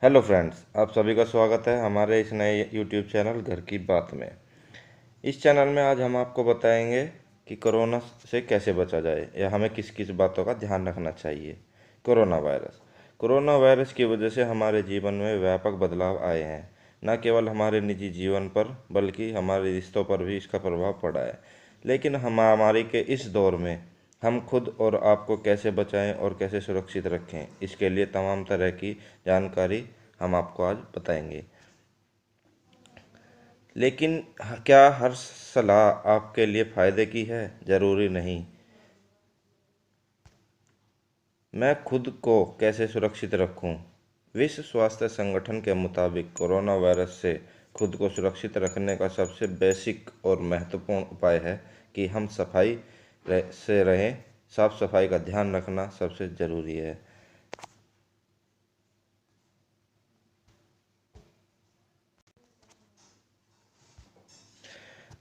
Hello friends, आप सभी का स्वागत है हमारे इस नए यूट्यूब चैनल घर की बात में। इस चैनल में आज हम आपको बताएंगे कि कोरोना से कैसे बचा जाए या हमें किस किस बातों का ध्यान रखना चाहिए। कोरोना वायरस की वजह से हमारे जीवन में व्यापक बदलाव आए हैं। न केवल हमारे निजी जीवन पर बल्कि हमारे रिश्तों पर भी इसका प्रभाव पड़ा है। लेकिन हम महामारी के इस दौर में हम खुद और आपको कैसे बचाएं और कैसे सुरक्षित रखें, इसके लिए तमाम तरह की जानकारी हम आपको आज बताएंगे। लेकिन क्या हर सलाह आपके लिए फ़ायदे की है? ज़रूरी नहीं। मैं खुद को कैसे सुरक्षित रखूं? विश्व स्वास्थ्य संगठन के मुताबिक कोरोना वायरस से खुद को सुरक्षित रखने का सबसे बेसिक और महत्वपूर्ण उपाय है कि हम से रहें। साफ सफाई का ध्यान रखना सबसे ज़रूरी है।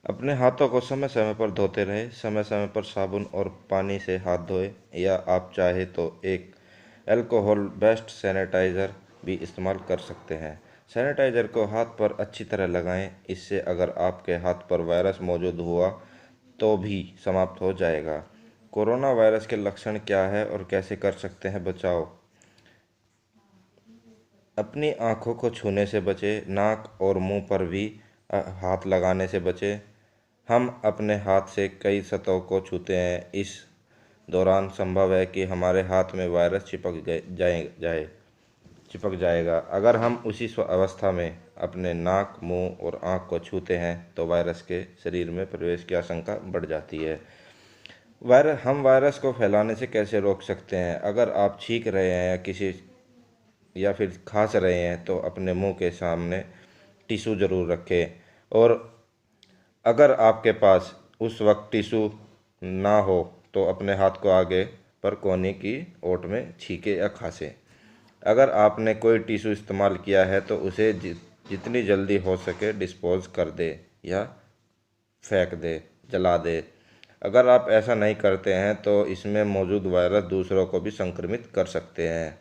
अपने हाथों को समय समय पर धोते रहे। समय समय पर साबुन और पानी से हाथ धोएं, या आप चाहे तो एक अल्कोहल बेस्ड सैनिटाइज़र भी इस्तेमाल कर सकते हैं। सैनिटाइज़र को हाथ पर अच्छी तरह लगाएं। इससे अगर आपके हाथ पर वायरस मौजूद हुआ तो भी समाप्त हो जाएगा। कोरोना वायरस के लक्षण क्या है और कैसे कर सकते हैं बचाव? अपनी आँखों को छूने से बचें। नाक और मुंह पर भी हाथ लगाने से बचें। हम अपने हाथ से कई सतहों को छूते हैं। इस दौरान संभव है कि हमारे हाथ में वायरस चिपक जाएगा। अगर हम उसी अवस्था में अपने नाक, मुंह और आँख को छूते हैं तो वायरस के शरीर में प्रवेश की आशंका बढ़ जाती है। वायरस को फैलाने से कैसे रोक सकते हैं? अगर आप छींक रहे हैं या फिर खांस रहे हैं तो अपने मुंह के सामने टिश्यू ज़रूर रखें। और अगर आपके पास उस वक्त टिश्यू ना हो तो अपने हाथ को आगे पर कोहनी की ओट में छींके या खांसे। अगर आपने कोई टिश्यू इस्तेमाल किया है तो उसे जितनी जल्दी हो सके डिस्पोज कर दे या फेंक दे, जला दे। अगर आप ऐसा नहीं करते हैं तो इसमें मौजूद वायरस दूसरों को भी संक्रमित कर सकते हैं।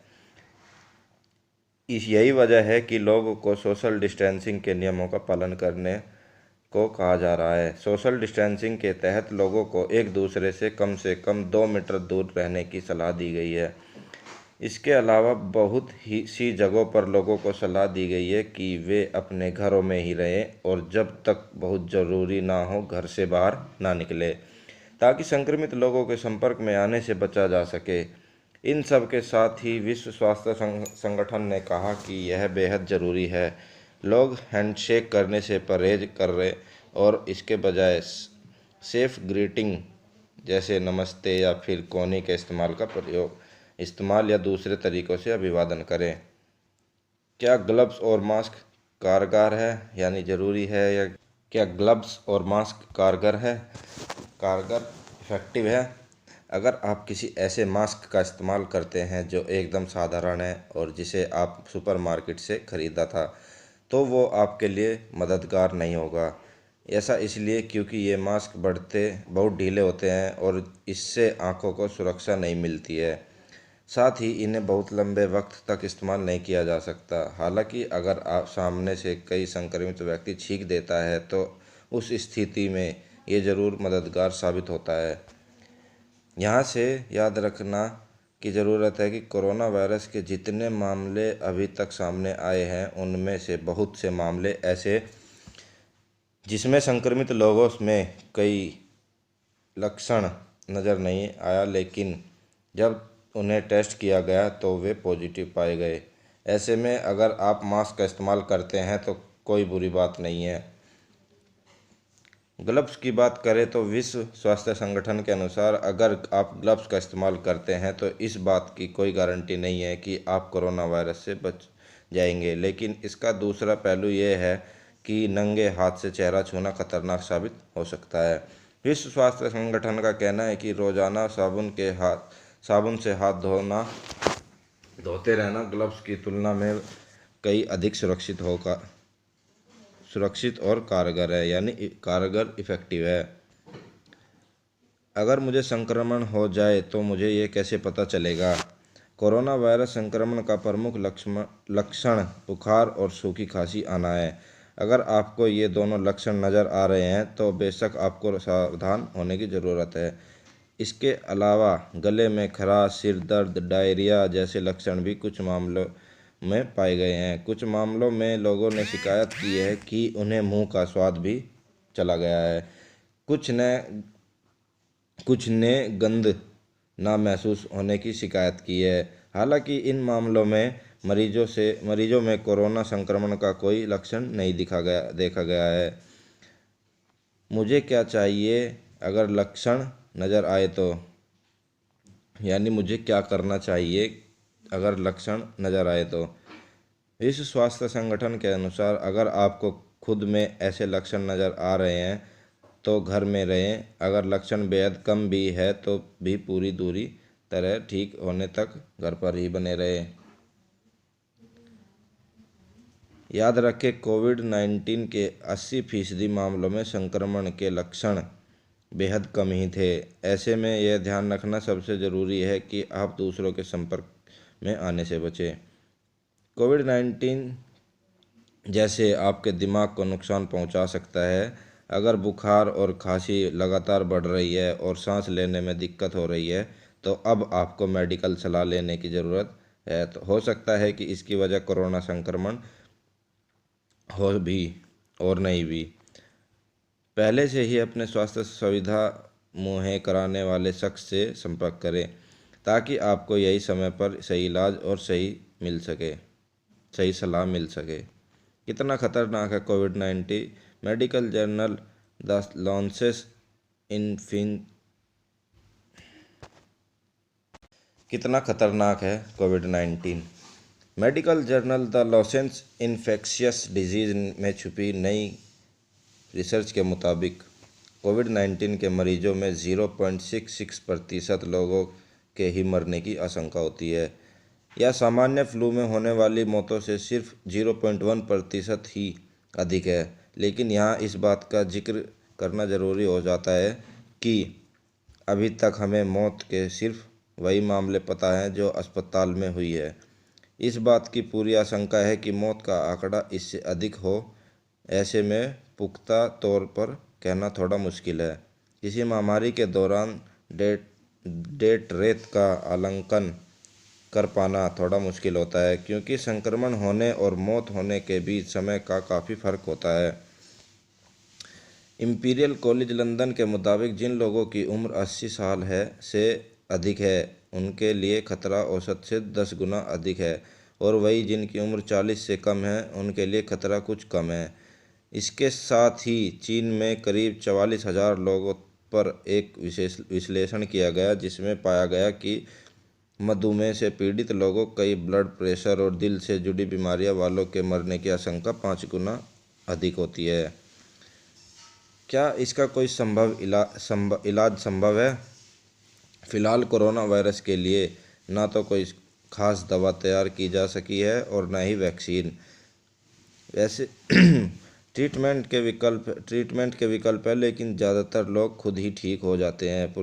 यही वजह है कि लोगों को सोशल डिस्टेंसिंग के नियमों का पालन करने को कहा जा रहा है। सोशल डिस्टेंसिंग के तहत लोगों को एक दूसरे से कम 2 मीटर दूर रहने की सलाह दी गई है। इसके अलावा बहुत ही सी जगहों पर लोगों को सलाह दी गई है कि वे अपने घरों में ही रहें और जब तक बहुत ज़रूरी ना हो घर से बाहर ना निकले, ताकि संक्रमित लोगों के संपर्क में आने से बचा जा सके। इन सब के साथ ही विश्व स्वास्थ्य संगठन ने कहा कि यह बेहद ज़रूरी है लोग हैंडशेक करने से परहेज कर रहे और इसके बजाय सेफ ग्रीटिंग जैसे नमस्ते या फिर कोनी के इस्तेमाल या दूसरे तरीकों से अभिवादन करें। क्या ग्लव्स और मास्क कारगर है यानी ज़रूरी है या क्या ग्लव्स और मास्क कारगर इफ़ेक्टिव है? अगर आप किसी ऐसे मास्क का इस्तेमाल करते हैं जो एकदम साधारण है और जिसे आप सुपरमार्केट से ख़रीदा था, तो वो आपके लिए मददगार नहीं होगा। ऐसा इसलिए क्योंकि ये मास्क बढ़ते बहुत ढीले होते हैं और इससे आँखों को सुरक्षा नहीं मिलती है। साथ ही इन्हें बहुत लंबे वक्त तक इस्तेमाल नहीं किया जा सकता। हालांकि अगर आप सामने से कई संक्रमित व्यक्ति छींक देता है तो उस स्थिति में ये ज़रूर मददगार साबित होता है। यहाँ से याद रखना की ज़रूरत है कि कोरोना वायरस के जितने मामले अभी तक सामने आए हैं उनमें से बहुत से मामले ऐसे जिसमें संक्रमित लोगों में कई लक्षण नज़र नहीं आया, लेकिन जब उन्हें टेस्ट किया गया तो वे पॉजिटिव पाए गए। ऐसे में अगर आप मास्क का इस्तेमाल करते हैं तो कोई बुरी बात नहीं है। ग्लव्स की बात करें तो विश्व स्वास्थ्य संगठन के अनुसार अगर आप ग्लव्स का इस्तेमाल करते हैं तो इस बात की कोई गारंटी नहीं है कि आप कोरोना वायरस से बच जाएंगे, लेकिन इसका दूसरा पहलू ये है कि नंगे हाथ से चेहरा छूना खतरनाक साबित हो सकता है। विश्व स्वास्थ्य संगठन का कहना है कि रोजाना साबुन से हाथ धोते रहना ग्लव्स की तुलना में कई अधिक सुरक्षित और कारगर है, यानी कारगर इफ़ेक्टिव है। अगर मुझे संक्रमण हो जाए तो मुझे ये कैसे पता चलेगा? कोरोना वायरस संक्रमण का प्रमुख लक्षण बुखार और सूखी खांसी आना है। अगर आपको ये दोनों लक्षण नज़र आ रहे हैं तो बेशक आपको सावधान होने की ज़रूरत है। इसके अलावा गले में खराश, सिर दर्द, डायरिया जैसे लक्षण भी कुछ मामलों में पाए गए हैं। कुछ मामलों में लोगों ने शिकायत की है कि उन्हें मुंह का स्वाद भी चला गया है। कुछ ने गंध ना महसूस होने की शिकायत की है। हालांकि इन मामलों में मरीजों में कोरोना संक्रमण का कोई लक्षण नहीं देखा गया है। मुझे क्या चाहिए अगर लक्षण नज़र आए तो, यानी मुझे क्या करना चाहिए अगर लक्षण नज़र आए तो। विश्व स्वास्थ्य संगठन के अनुसार अगर आपको खुद में ऐसे लक्षण नज़र आ रहे हैं तो घर में रहें। अगर लक्षण बेहद कम भी है तो भी पूरी दूरी तरह ठीक होने तक घर पर ही बने रहें। याद रखें, कोविड-19 के 80% मामलों में संक्रमण के लक्षण बेहद कम ही थे। ऐसे में यह ध्यान रखना सबसे ज़रूरी है कि आप दूसरों के संपर्क में आने से बचें। कोविड-19 जैसे आपके दिमाग को नुकसान पहुंचा सकता है। अगर बुखार और खांसी लगातार बढ़ रही है और सांस लेने में दिक्कत हो रही है तो अब आपको मेडिकल सलाह लेने की ज़रूरत है। तो हो सकता है कि इसकी वजह कोरोना संक्रमण हो भी और नहीं भी। पहले से ही अपने स्वास्थ्य सुविधा मुहैया कराने वाले शख्स से संपर्क करें ताकि आपको यही समय पर सही इलाज और सही सलाह मिल सके। कितना खतरनाक है कोविड-19? मेडिकल जर्नल द लॉन्सेट कितना खतरनाक है कोविड-19? Medical journal the Lancet infectious disease में छुपी नई रिसर्च के मुताबिक कोविड-19 के मरीजों में 0.66% लोगों के ही मरने की आशंका होती है। यह सामान्य फ्लू में होने वाली मौतों से सिर्फ 0.1% ही अधिक है। लेकिन यहाँ इस बात का जिक्र करना ज़रूरी हो जाता है कि अभी तक हमें मौत के सिर्फ वही मामले पता हैं जो अस्पताल में हुई है। इस बात की पूरी आशंका है कि मौत का आंकड़ा इससे अधिक हो। ऐसे में पुख्ता तौर पर कहना थोड़ा मुश्किल है। किसी महामारी के दौरान डेथ रेट का आकलन कर पाना थोड़ा मुश्किल होता है क्योंकि संक्रमण होने और मौत होने के बीच समय का काफ़ी फर्क होता है। इंपीरियल कॉलेज लंदन के मुताबिक जिन लोगों की उम्र 80 साल से अधिक है उनके लिए खतरा औसत से 10 गुना अधिक है और वही जिनकी उम्र 40 से कम है उनके लिए खतरा कुछ कम है। इसके साथ ही चीन में करीब 44,000 लोगों पर एक विश्लेषण किया गया जिसमें पाया गया कि मधुमेह से पीड़ित लोगों, कई ब्लड प्रेशर और दिल से जुड़ी बीमारियों वालों के मरने की आशंका 5 गुना अधिक होती है। क्या इसका कोई इलाज संभव है? फिलहाल कोरोना वायरस के लिए ना तो कोई खास दवा तैयार की जा सकी है और न ही वैक्सीन। वैसे ट्रीटमेंट के विकल्प है, लेकिन ज़्यादातर लोग खुद ही ठीक हो जाते हैं।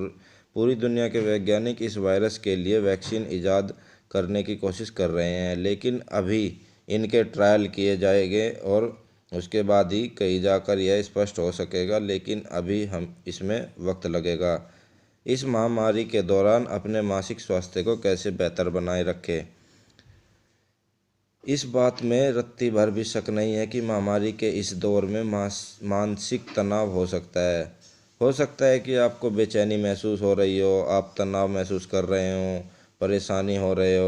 पूरी दुनिया के वैज्ञानिक इस वायरस के लिए वैक्सीन ईजाद करने की कोशिश कर रहे हैं, लेकिन अभी इनके ट्रायल किए जाएंगे और उसके बाद ही कहीं जाकर यह स्पष्ट हो सकेगा, लेकिन अभी हम इसमें वक्त लगेगा। इस महामारी के दौरान अपने मानसिक स्वास्थ्य को कैसे बेहतर बनाए रखें, इस बात में रत्ती भर भी शक नहीं है कि महामारी के इस दौर में मानसिक तनाव हो सकता है। हो सकता है कि आपको बेचैनी महसूस हो रही हो, आप तनाव महसूस कर रहे हो, परेशान हो रहे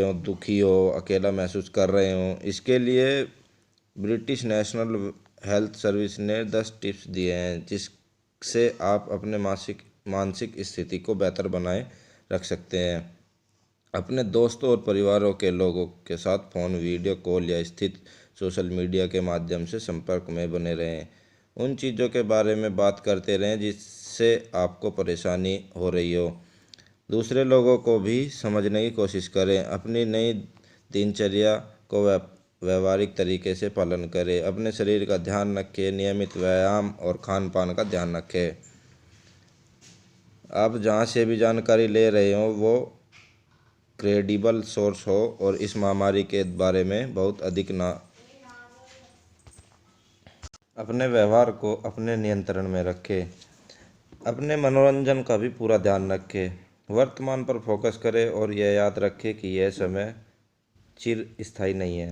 हो, दुखी हो, अकेला महसूस कर रहे हो। इसके लिए ब्रिटिश नेशनल हेल्थ सर्विस ने 10 टिप्स दिए हैं जिससे आप अपने मानसिक स्थिति को बेहतर बनाए रख सकते हैं। अपने दोस्तों और परिवारों के लोगों के साथ फ़ोन, वीडियो कॉल या स्थित सोशल मीडिया के माध्यम से संपर्क में बने रहें। उन चीज़ों के बारे में बात करते रहें जिससे आपको परेशानी हो रही हो। दूसरे लोगों को भी समझने की कोशिश करें। अपनी नई दिनचर्या को व्यवहारिक तरीके से पालन करें। अपने शरीर का ध्यान रखें, नियमित व्यायाम और खान पान का ध्यान रखें। आप जहाँ से भी जानकारी ले रहे हो वो क्रेडिबल सोर्स हो और इस महामारी के बारे में बहुत अधिक ना। अपने व्यवहार को अपने नियंत्रण में रखें। अपने मनोरंजन का भी पूरा ध्यान रखें। वर्तमान पर फोकस करें और यह याद रखें कि यह समय चिर स्थायी नहीं है।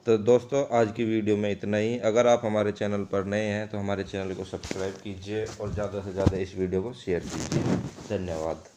तो दोस्तों, आज की वीडियो में इतना ही। अगर आप हमारे चैनल पर नए हैं तो हमारे चैनल को सब्सक्राइब कीजिए और ज़्यादा से ज़्यादा इस वीडियो को शेयर कीजिए। धन्यवाद।